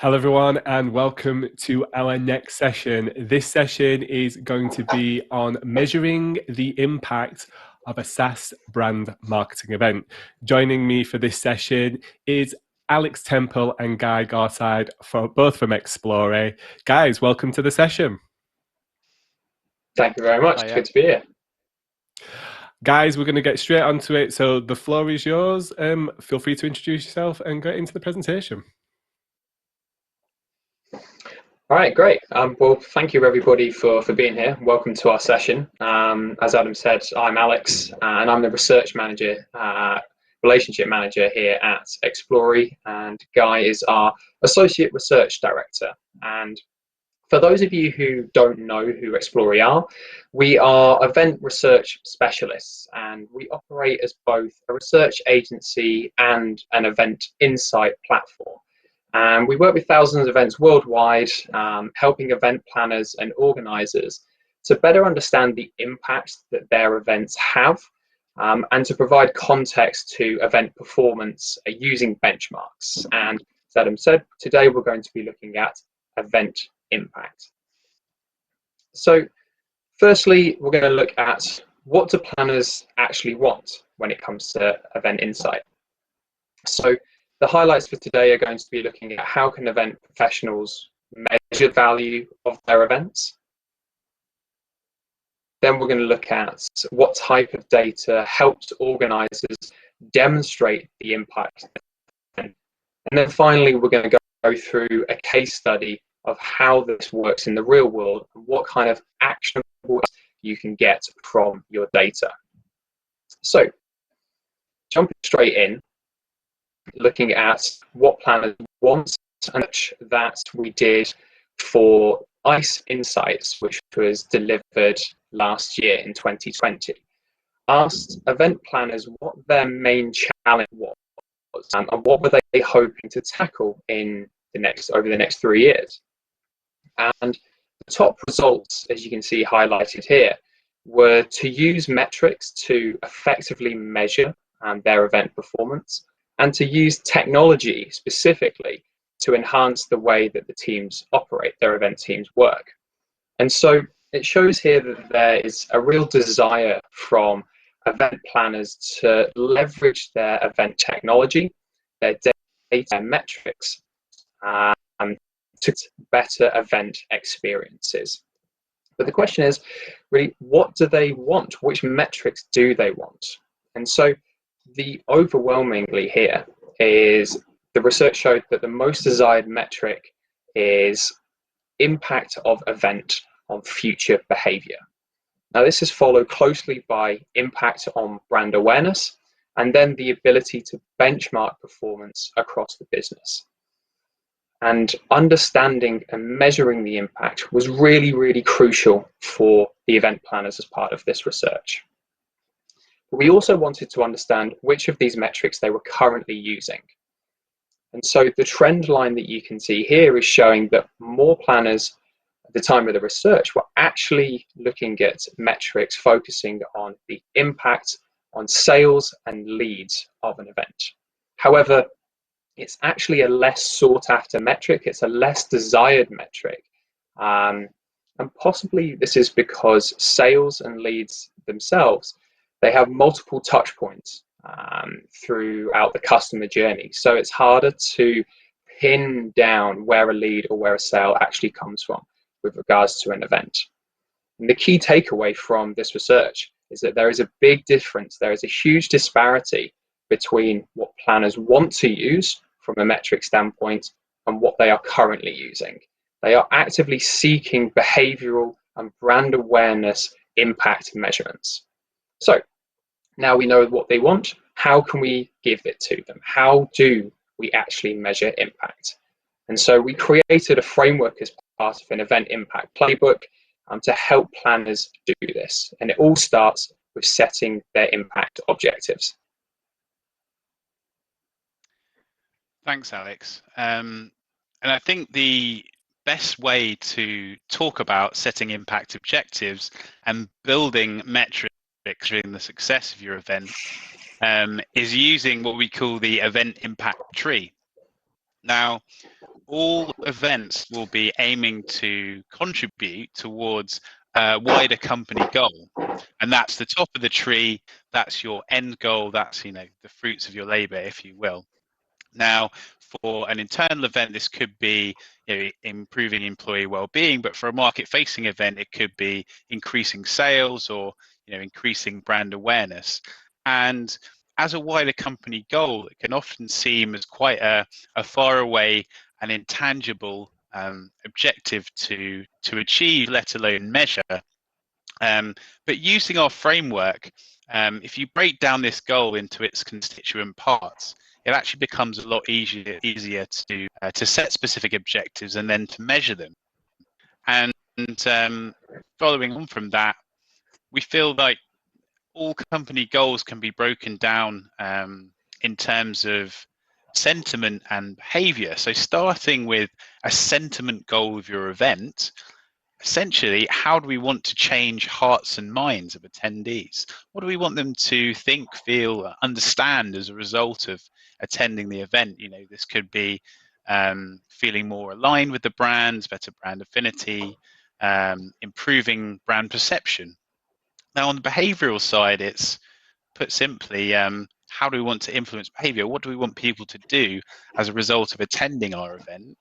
Hello everyone and welcome to our next session. This session is going to be on measuring the impact of a SaaS brand marketing event. Joining me for this session is Alex Temple and Guy Garside, both from Explori. Guys, welcome to the session. Thank you very much. Good to be here. Guys, we're going to get straight onto it. So the floor is yours. Feel free to introduce yourself and get into the presentation. All right, great. Well, thank you everybody for being here. Welcome to our session. As Adam said, I'm Alex and I'm the research manager, relationship manager here at Explori, and Guy is our associate research director. And for those of you who don't know who Explori are, we are event research specialists, and we operate as both a research agency and an event insight platform. And we work with thousands of events worldwide, helping event planners and organisers to better understand the impact that their events have, and to provide context to event performance using benchmarks. And as Adam said, today we're going to be looking at event impact. So firstly, we're going to look at what do planners actually want when it comes to event insight. So the highlights for today are going to be looking at how can event professionals measure the value of their events. Then we're going to look at what type of data helps organisers demonstrate the impact. And then finally, we're going to go through a case study of how this works in the real world and what kind of actionable you can get from your data. So jumping straight in, looking at what planners want, and that we did for ICE Insights, which was delivered last year in 2020. Asked event planners what their main challenge was, and what were they hoping to tackle over the next 3 years. And the top results, as you can see highlighted here, were to use metrics to effectively measure their event performance, and to use technology specifically to enhance the way that the teams operate, their event teams work. And so it shows here that there is a real desire from event planners to leverage their event technology, their data and metrics, to better event experiences. But the question is really, what do they want? Which metrics do they want? And so the overwhelmingly here is the research showed that the most desired metric is impact of event on future behavior. Now this is followed closely by impact on brand awareness, and then the ability to benchmark performance across the business. And understanding and measuring the impact was really, really crucial for the event planners as part of this research. But we also wanted to understand which of these metrics they were currently using. And so the trend line that you can see here is showing that more planners at the time of the research were actually looking at metrics focusing on the impact on sales and leads of an event. However, it's actually a less sought after metric, it's a less desired metric. And possibly this is because sales and leads themselves, they have multiple touch points throughout the customer journey. So it's harder to pin down where a lead or where a sale actually comes from with regards to an event. And the key takeaway from this research is that there is a big difference, there is a huge disparity between what planners want to use from a metric standpoint and what they are currently using. They are actively seeking behavioral and brand awareness impact measurements. So now we know what they want, how can we give it to them? How do we actually measure impact? And so we created a framework as part of an event impact playbook to help planners do this. And it all starts with setting their impact objectives. Thanks, Alex. And I think the best way to talk about setting impact objectives and building metrics in the success of your event is using what we call the event impact tree. Now, all events will be aiming to contribute towards a wider company goal. And that's the top of the tree, that's your end goal, that's, you know, the fruits of your labor, if you will. Now, for an internal event, this could be, you know, improving employee well-being, but for a market-facing event, it could be increasing sales or, you know, increasing brand awareness. And as a wider company goal, it can often seem as quite a far away and intangible objective to achieve, let alone measure. But using our framework, if you break down this goal into its constituent parts, it actually becomes a lot easier to set specific objectives and then to measure them. And following on from that, we feel like all company goals can be broken down in terms of sentiment and behavior. So starting with a sentiment goal of your event, essentially, how do we want to change hearts and minds of attendees? What do we want them to think, feel, understand as a result of attending the event? You know, this could be feeling more aligned with the brands, better brand affinity, improving brand perception. Now, on the behavioral side, it's put simply, how do we want to influence behavior? What do we want people to do as a result of attending our event?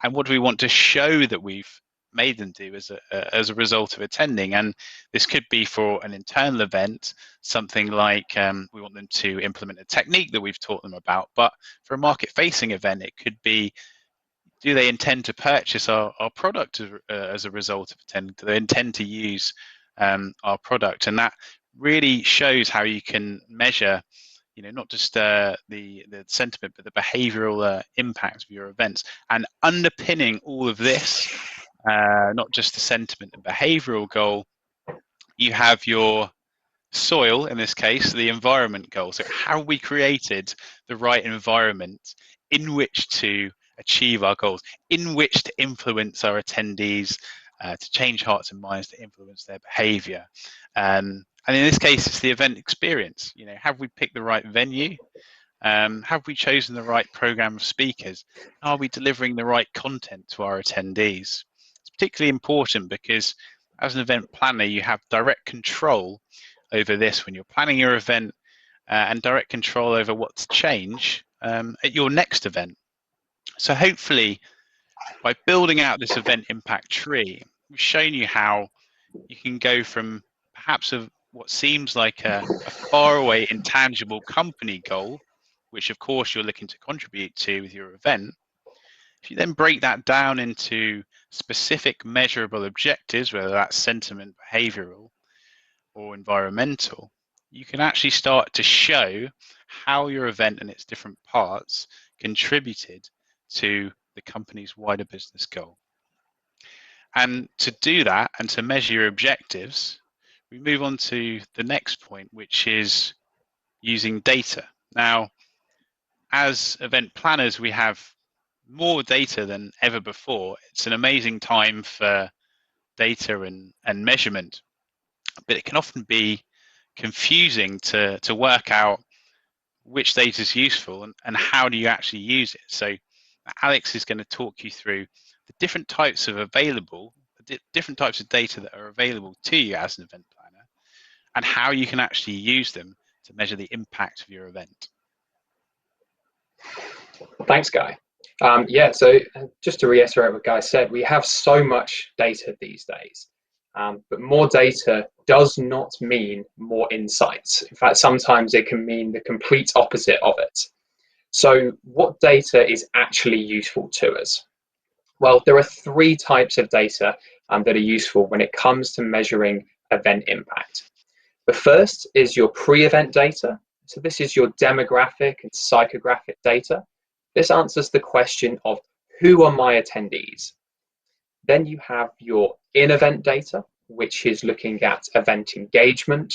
And what do we want to show that we've made them do as a result of attending? And this could be for an internal event, something like we want them to implement a technique that we've taught them about. But for a market-facing event, it could be, do they intend to purchase our product as a result of attending? Do they intend to use our product? And that really shows how you can measure, you know, not just the sentiment, but the behavioral impact of your events. And underpinning all of this, not just the sentiment and behavioral goal, you have your soil, in this case, the environment goal. So how we created the right environment in which to achieve our goals, in which to influence our attendees, to change hearts and minds, to influence their behavior. And in this case, it's the event experience. You know, have we picked the right venue? Have we chosen the right program of speakers? Are we delivering the right content to our attendees? It's particularly important because as an event planner, you have direct control over this when you're planning your event, and direct control over what to change at your next event. So hopefully, by building out this event impact tree, we've shown you how you can go from perhaps what seems like a faraway, intangible company goal, which of course you're looking to contribute to with your event. If you then break that down into specific measurable objectives, whether that's sentiment, behavioral, or environmental, you can actually start to show how your event and its different parts contributed to the company's wider business goal. And to do that and to measure your objectives, we move on to the next point, which is using data. Now, as event planners, we have more data than ever before. It's an amazing time for data and measurement, but it can often be confusing to work out which data is useful and how do you actually use it. So Alex is going to talk you through the different types of different types of data that are available to you as an event planner and how you can actually use them to measure the impact of your event. Thanks, Guy. Yeah, so just to reiterate what Guy said, we have so much data these days, but more data does not mean more insights. In fact, sometimes it can mean the complete opposite of it. So what data is actually useful to us? Well, there are three types of data that are useful when it comes to measuring event impact. The first is your pre-event data. So this is your demographic and psychographic data. This answers the question of who are my attendees. Then you have your in-event data, which is looking at event engagement.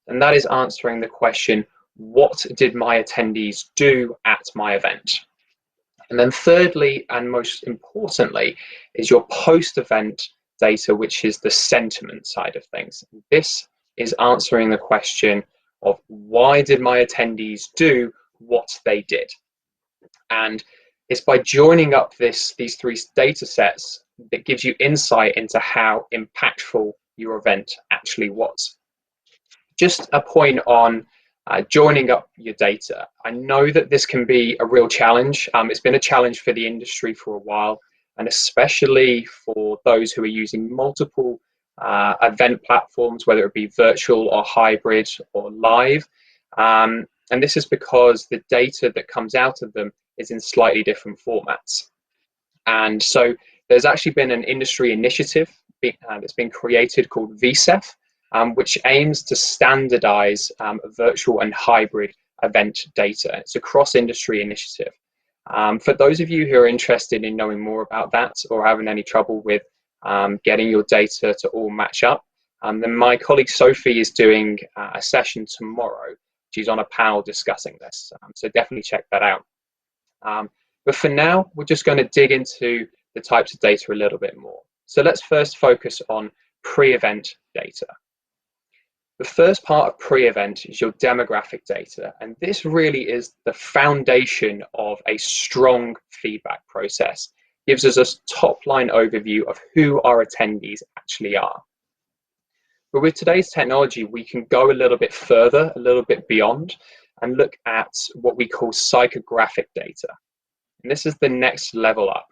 And that is answering the question, what did my attendees do at my event? And then thirdly, and most importantly, is your post-event data, which is the sentiment side of things. This is answering the question of why did my attendees do what they did? And It's by joining up these three data sets that gives you insight into how impactful your event actually was. Just a point on joining up your data. I know that this can be a real challenge. It's been a challenge for the industry for a while, and especially for those who are using multiple event platforms, whether it be virtual or hybrid or live. And this is because the data that comes out of them is in slightly different formats. And so there's actually been an industry initiative that's been created called VSEF, which aims to standardize virtual and hybrid event data. It's a cross-industry initiative. For those of you who are interested in knowing more about that or having any trouble with getting your data to all match up, then my colleague Sophie is doing a session tomorrow. She's on a panel discussing this, so definitely check that out. But for now, we're just going to dig into the types of data a little bit more. So let's first focus on pre-event data. The first part of pre-event is your demographic data, and this really is the foundation of a strong feedback process. It gives us a top-line overview of who our attendees actually are. But with today's technology, we can go a little bit further, a little bit beyond, and look at what we call psychographic data. And this is the next level up.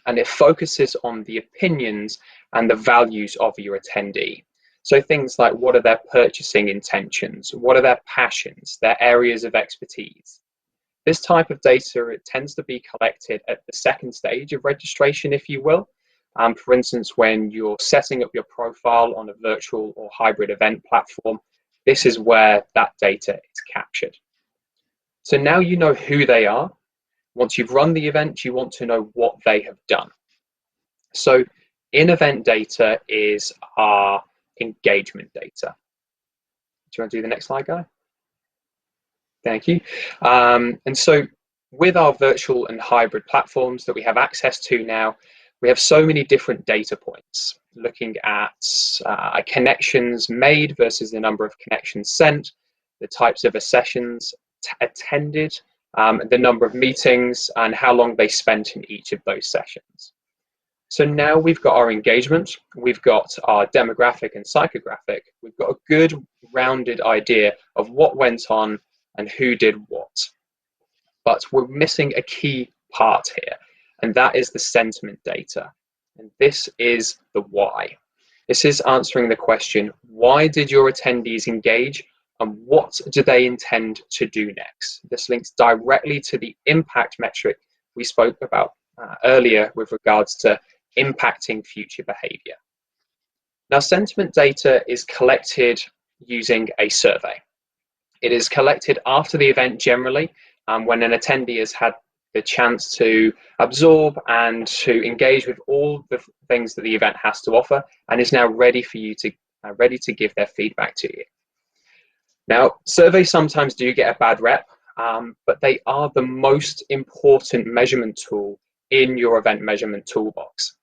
And it focuses on the opinions and the values of your attendee. So things like, what are their purchasing intentions? What are their passions, their areas of expertise? This type of data, it tends to be collected at the second stage of registration, if you will. For instance, when you're setting up your profile on a virtual or hybrid event platform, this is where that data is captured. So now you know who they are. Once you've run the event, you want to know what they have done. So in-event data is our engagement data. Do you want to do the next slide, Guy? Thank you. And so with our virtual and hybrid platforms that we have access to now, we have so many different data points, looking at connections made versus the number of connections sent, the types of sessions attended, the number of meetings, and how long they spent in each of those sessions. So now we've got our engagement, we've got our demographic and psychographic, we've got a good rounded idea of what went on and who did what. But we're missing a key part here, and that is the sentiment data. And this is the why. This is answering the question, why did your attendees engage and what do they intend to do next? This links directly to the impact metric we spoke about earlier with regards to impacting future behavior. Now, sentiment data is collected using a survey. It is collected after the event generally, when an attendee has had the chance to absorb and to engage with all the things that the event has to offer and is now ready for you to ready to give their feedback to you. Now, surveys sometimes do get a bad rep, but they are the most important measurement tool in your event measurement toolbox.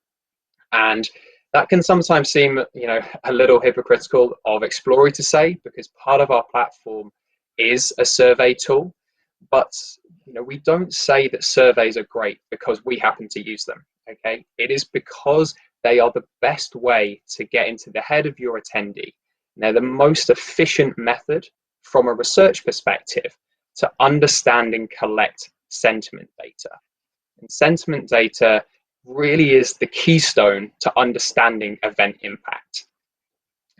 And that can sometimes seem, a little hypocritical of Explori to say, because part of our platform is a survey tool. But we don't say that surveys are great because we happen to use them. Okay, it is because they are the best way to get into the head of your attendee. They're the most efficient method from a research perspective to understand and collect sentiment data. And sentiment data really is the keystone to understanding event impact.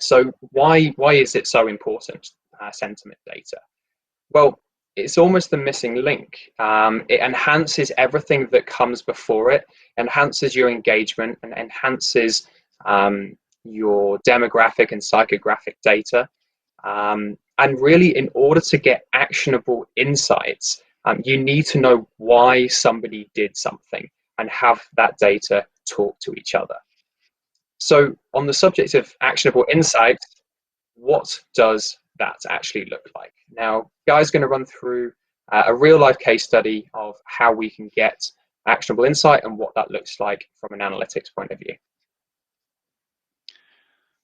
So why is it so important, sentiment data? Well, it's almost the missing link. It enhances everything that comes before it, enhances your engagement and enhances your demographic and psychographic data. And really, in order to get actionable insights, you need to know why somebody did something and have that data talk to each other. So on the subject of actionable insights, what does that actually look like? Now, Guy's going to run through a real life case study of how we can get actionable insight and what that looks like from an analytics point of view.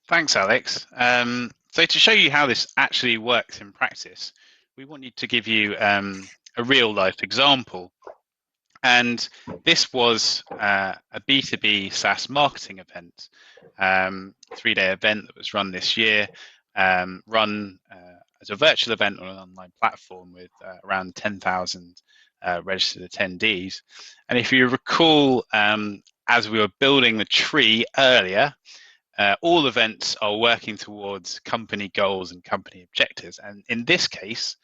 Thanks, Alex. So to show you how this actually works in practice, we wanted to give you a real life example. And this was a B2B SaaS marketing event, 3-day event that was run this year, run as a virtual event on an online platform with around 10,000 registered attendees. And if you recall, as we were building the tree earlier, all events are working towards company goals and company objectives. And in this case,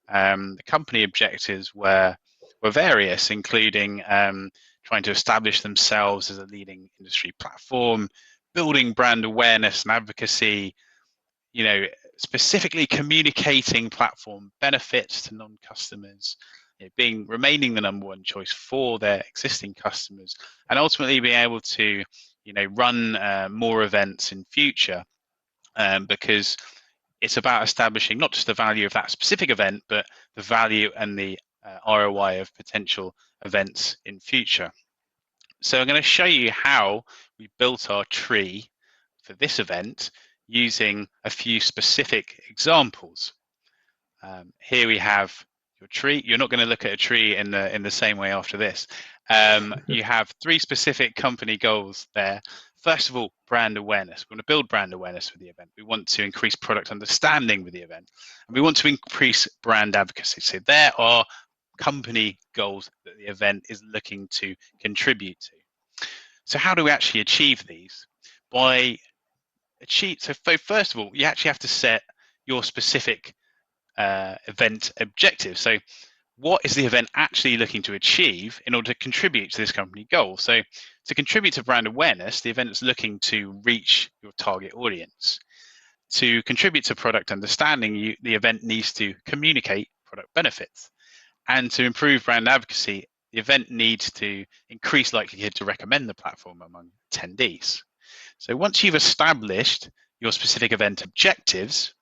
the company objectives were various, including trying to establish themselves as a leading industry platform, building brand awareness and advocacy, specifically communicating platform benefits to non-customers, remaining the #1 choice for their existing customers, and ultimately being able to, run more events in future, because it's about establishing not just the value of that specific event, but the value and the ROI of potential events in future. So I'm going to show you how we built our tree for this event using a few specific examples. Here we have your tree. You're not going to look at a tree in the same way after this. You have 3 specific company goals there. First of all, brand awareness. We want to build brand awareness for the event. We want to increase product understanding with the event. And we want to increase brand advocacy. So there are company goals that the event is looking to contribute to. So how do we actually achieve these? So first of all, you actually have to set your specific event objective. So what is the event actually looking to achieve in order to contribute to this company goal? So to contribute to brand awareness, the event is looking to reach your target audience. To contribute to product understanding, the event needs to communicate product benefits. And to improve brand advocacy, the event needs to increase likelihood to recommend the platform among attendees. So once you've established your specific event objectives,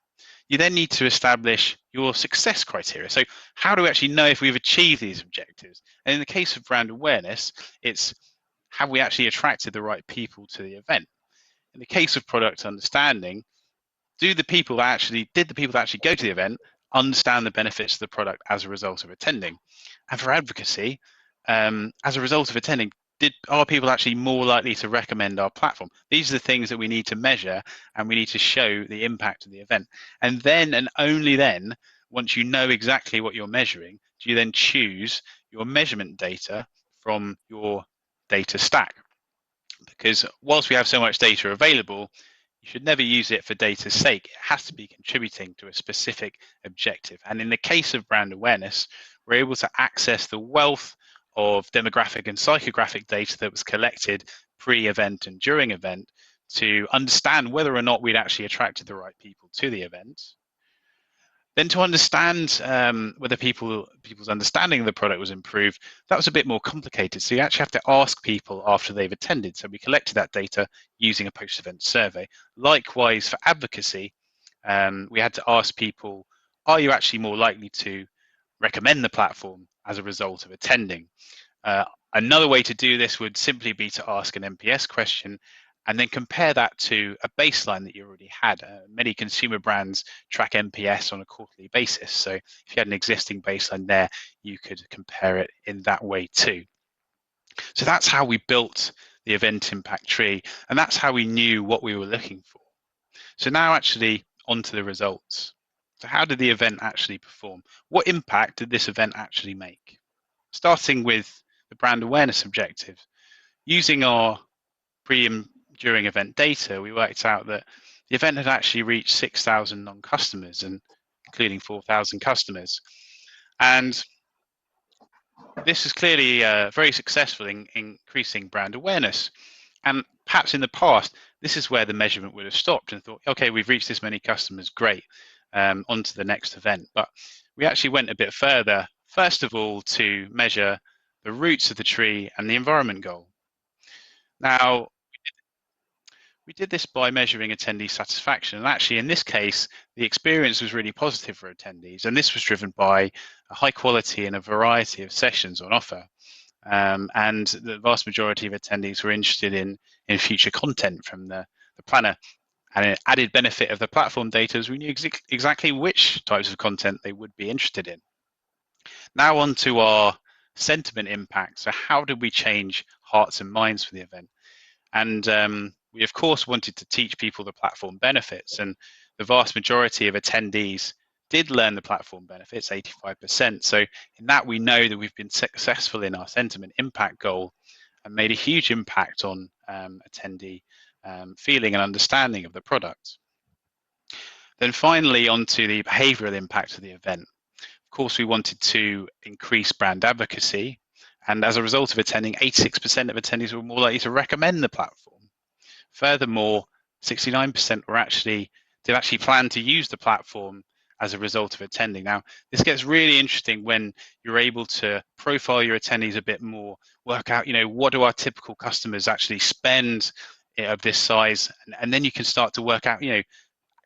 you then need to establish your success criteria. So how do we actually know if we've achieved these objectives? And in the case of brand awareness, it's have we actually attracted the right people to the event? In the case of product understanding, did the people that actually go to the event understand the benefits of the product as a result of attending? And for advocacy, as a result of attending, are people actually more likely to recommend our platform? These are the things that we need to measure, and we need to show the impact of the event. And then, and only then, once you know exactly what you're measuring, do you then choose your measurement data from your data stack. Because whilst we have so much data available, you should never use it for data's sake. It has to be contributing to a specific objective. And in the case of brand awareness, we're able to access the wealth of demographic and psychographic data that was collected pre-event and during event to understand whether or not we'd actually attracted the right people to the event. Then to understand whether people's understanding of the product was improved, that was a bit more complicated. So you actually have to ask people after they've attended. So we collected that data using a post-event survey. Likewise, for advocacy, we had to ask people, are you actually more likely to recommend the platform as a result of attending? Another way to do this would simply be to ask an NPS question and then compare that to a baseline that you already had. Many consumer brands track NPS on a quarterly basis. So if you had an existing baseline there, you could compare it in that way too. So that's how we built the event impact tree, and that's how we knew what we were looking for. So now actually onto the results. So how did the event actually perform? What impact did this event actually make? Starting with the brand awareness objective, using our pre and during event data, we worked out that the event had actually reached 6,000 non-customers, and including 4,000 customers. And this is clearly very successful in increasing brand awareness. And perhaps in the past, this is where the measurement would have stopped and thought, okay, we've reached this many customers, great, on to the next event. But we actually went a bit further, first of all, to measure the roots of the tree and the environment goal. Now, we did this by measuring attendee satisfaction. And actually, in this case, the experience was really positive for attendees. And this was driven by a high quality and a variety of sessions on offer. And the vast majority of attendees were interested in future content from the planner. And an added benefit of the platform data is we knew exactly which types of content they would be interested in. Now on to our sentiment impact. So how did we change hearts and minds for the event? And we of course wanted to teach people the platform benefits, and the vast majority of attendees did learn the platform benefits, 85%. So in that, we know that we've been successful in our sentiment impact goal and made a huge impact on attendee feeling and understanding of the product. Then finally, onto the behavioral impact of the event. Of course, we wanted to increase brand advocacy, and as a result of attending, 86% of attendees were more likely to recommend the platform. Furthermore, 69% did actually plan to use the platform as a result of attending. Now, this gets really interesting when you're able to profile your attendees a bit more, work out, what do our typical customers actually spend of this size, and then you can start to work out,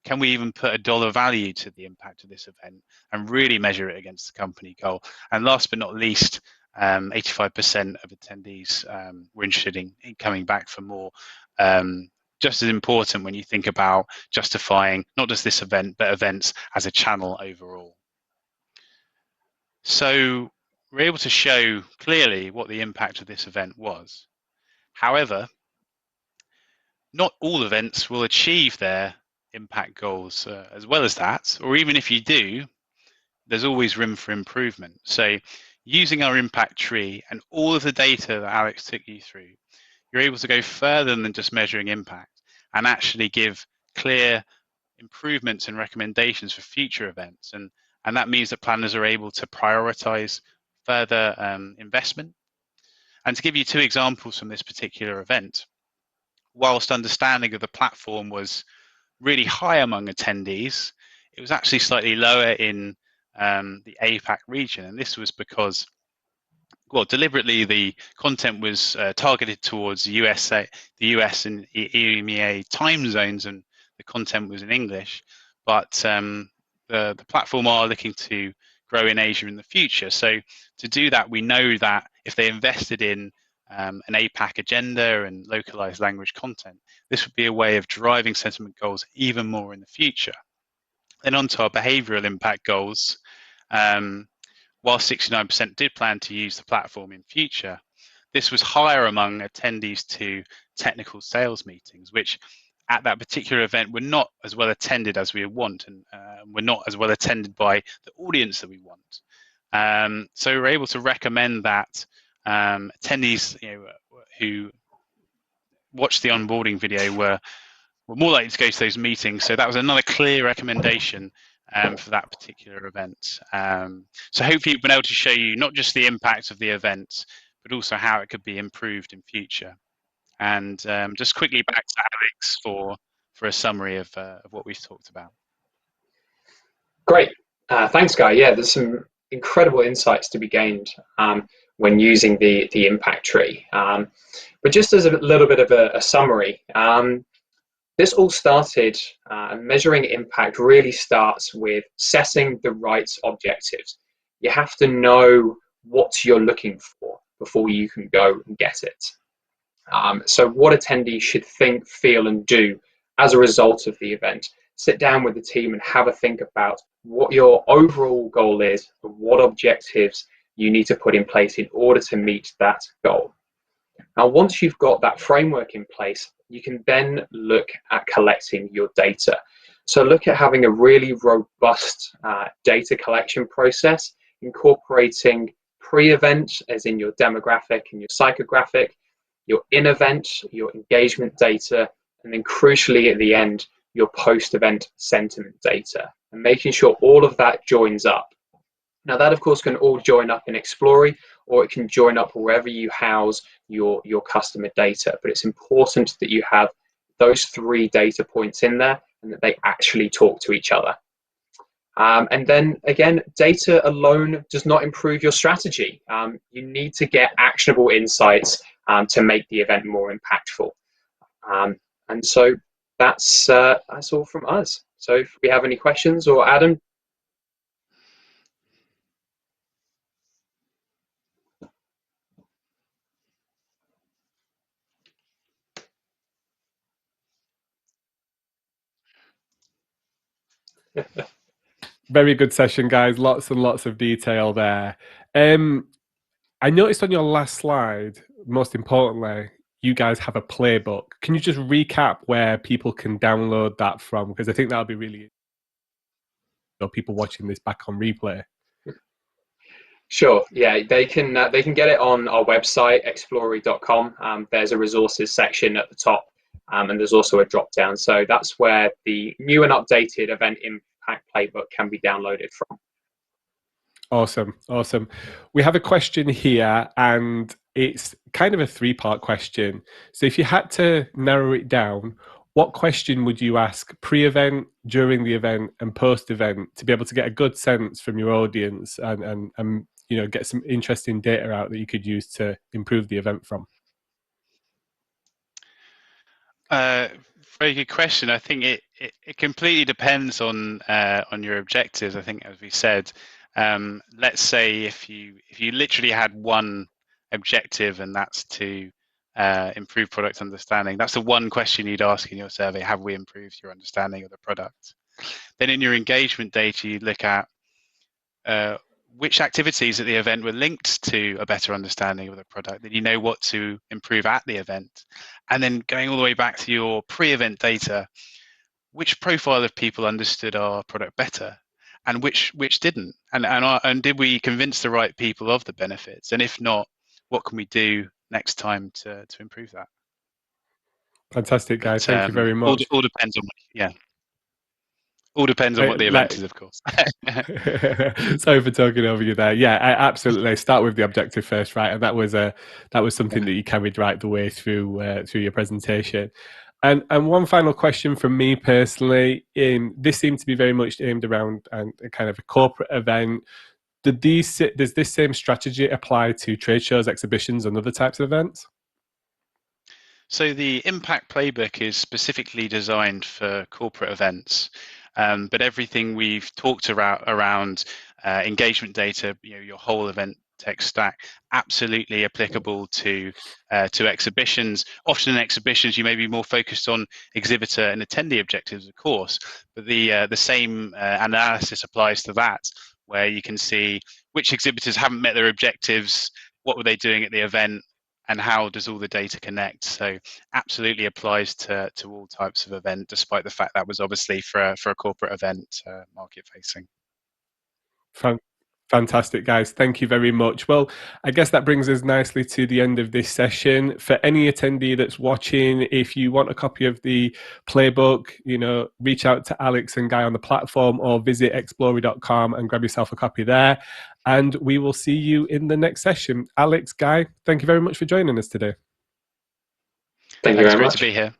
can we even put a dollar value to the impact of this event and really measure it against the company goal? And last but not least, 85% of attendees were interested in coming back for more. Just as important when you think about justifying not just this event, but events as a channel overall. So we're able to show clearly what the impact of this event was. However, not all events will achieve their impact goals as well as that, or even if you do, there's always room for improvement. So using our impact tree and all of the data that Alex took you through, you're able to go further than just measuring impact and actually give clear improvements and recommendations for future events. And that means that planners are able to prioritize further investment. And to give you 2 examples from this particular event, whilst understanding of the platform was really high among attendees, it was actually slightly lower in the APAC region. And this was because, well, deliberately the content was targeted towards the US and EMEA time zones, and the content was in English. But the platform are looking to grow in Asia in the future. So to do that, we know that if they invested in an APAC agenda and localized language content, this would be a way of driving sentiment goals even more in the future. Then onto our behavioral impact goals. While 69% did plan to use the platform in future, this was higher among attendees to technical sales meetings, which at that particular event were not as well attended as we want, and were not as well attended by the audience that we want. So we're able to recommend that attendees who watched the onboarding video were more likely to go to those meetings. So that was another clear recommendation for that particular event. So hopefully we've been able to show you not just the impact of the event, but also how it could be improved in future. And just quickly back to Alex for a summary of what we've talked about. Great. Thanks, Guy. Yeah, there's some incredible insights to be gained when using the impact tree. But just as a little bit of a summary, this all started, measuring impact really starts with setting the right objectives. You have to know what you're looking for before you can go and get it. So what attendees should think, feel, and do as a result of the event. Sit down with the team and have a think about what your overall goal is and what objectives you need to put in place in order to meet that goal. Now, once you've got that framework in place, you can then look at collecting your data. So look at having a really robust data collection process, incorporating pre-event, as in your demographic and your psychographic, your in-event, your engagement data, and then crucially at the end, your post-event sentiment data, and making sure all of that joins up. Now that of course can all join up in Explori, or it can join up wherever you house your customer data, but it's important that you have those 3 data points in there and that they actually talk to each other. And then again, data alone does not improve your strategy. You need to get actionable insights to make the event more impactful. And so that's all from us. So if we have any questions, or Adam? Very good session, guys. Lots and lots of detail there. I noticed on your last slide, most importantly, you guys have a playbook. Can you just recap where people can download that from? Because I think that'll be really people watching this back on replay. Sure. Yeah, they can get it on our website, explori.com. There's a resources section at the top, and there's also a drop down. So that's where the new and updated event impact playbook can be downloaded from. Awesome. Awesome. We have a question here, and it's kind of a three-part question. So if you had to narrow it down, what question would you ask pre-event, during the event, and post-event to be able to get a good sense from your audience and get some interesting data out that you could use to improve the event from? Very good question. I think it completely depends on your objectives. I think, as we said, let's say if you literally had one objective, and that's to improve product understanding. That's the one question you'd ask in your survey: have we improved your understanding of the product? Then in your engagement data, you look at which activities at the event were linked to a better understanding of the product, that you know what to improve at the event. And then going all the way back to your pre-event data, which profile of people understood our product better and which didn't? And did we convince the right people of the benefits? And if not, what can we do next time to improve that? Fantastic, guys. Thank you very much. All depends on all depends on what the event is, of course. Sorry for talking over you there. Yeah, absolutely. Start with the objective first, right? And that was something that you carried right the way through your presentation. And one final question from me personally. This seemed to be very much aimed around a kind of a corporate event. Does this same strategy apply to trade shows, exhibitions, and other types of events? So the Impact Playbook is specifically designed for corporate events, but everything we've talked around engagement data, your whole event tech stack, absolutely applicable to exhibitions. Often in exhibitions, you may be more focused on exhibitor and attendee objectives, of course, but the same analysis applies to that, where you can see which exhibitors haven't met their objectives, what were they doing at the event, and how does all the data connect. So absolutely applies to all types of event, despite the fact that was obviously for a corporate event, market facing. Fantastic, guys. Thank you very much. Well, I guess that brings us nicely to the end of this session. For any attendee that's watching, if you want a copy of the playbook, reach out to Alex and Guy on the platform, or visit explori.com and grab yourself a copy there. And we will see you in the next session. Alex, Guy, thank you very much for joining us today. Thank you very much. Great to be here.